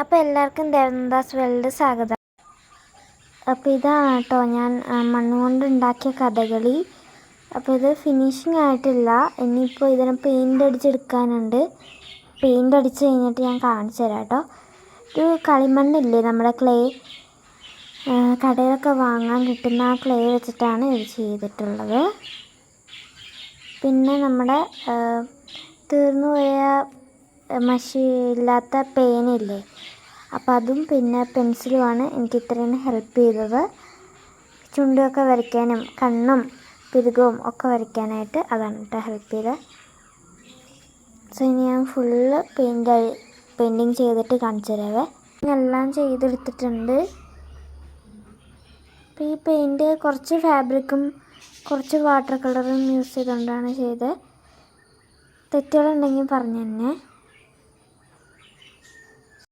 അപ്പോൾ എല്ലാവർക്കും ദേവനന്ദാസ് വേൾഡ് സ്വാഗതം. അപ്പോൾ ഇതാണ് കേട്ടോ ഞാൻ മണ്ണുകൊണ്ട് ഉണ്ടാക്കിയ കഥകളി. അപ്പോൾ ഇത് ഫിനിഷിംഗ് ആയിട്ടില്ല. ഇനിയിപ്പോൾ ഇതിന് പെയിൻ്റ് അടിച്ചെടുക്കാനുണ്ട്. പെയിൻ്റ് അടിച്ച് കഴിഞ്ഞിട്ട് ഞാൻ കാണിച്ചു തരാം കേട്ടോ. ഒരു കളിമണ്ണില്ലേ നമ്മുടെ ക്ലേ, കടയിലൊക്കെ വാങ്ങാൻ കിട്ടുന്ന ആ ക്ലേ വെച്ചിട്ടാണ് ഇത് ചെയ്തിട്ടുള്ളത്. പിന്നെ നമ്മുടെ തീർന്നു പോയ മഷി ഇല്ലാത്ത പേനയില്ലേ, അപ്പോൾ അതും പിന്നെ പെൻസിലുമാണ് എനിക്ക് ഇത്രയും ഹെൽപ്പ് ചെയ്തത്. ചുണ്ടൊക്കെ വരയ്ക്കാനും കണ്ണും പിരുകവും ഒക്കെ വരയ്ക്കാനായിട്ട് അതാണ് കേട്ടോ ഹെൽപ്പ് ചെയ്തത്. സോ ഇനി ഞാൻ ഫുള്ള് പെയിൻറ്റിങ് ചെയ്തിട്ട് കാണിച്ചു തരാവേ. എല്ലാം ചെയ്തെടുത്തിട്ടുണ്ട്. അപ്പോൾ ഈ പെയിൻറ്റ് കുറച്ച് ഫാബ്രിക്കും കുറച്ച് വാട്ടർ കളറും യൂസ് ചെയ്തുകൊണ്ടാണ് ചെയ്തത്. തെറ്റുകളുണ്ടെങ്കിൽ പറഞ്ഞു തന്നെ.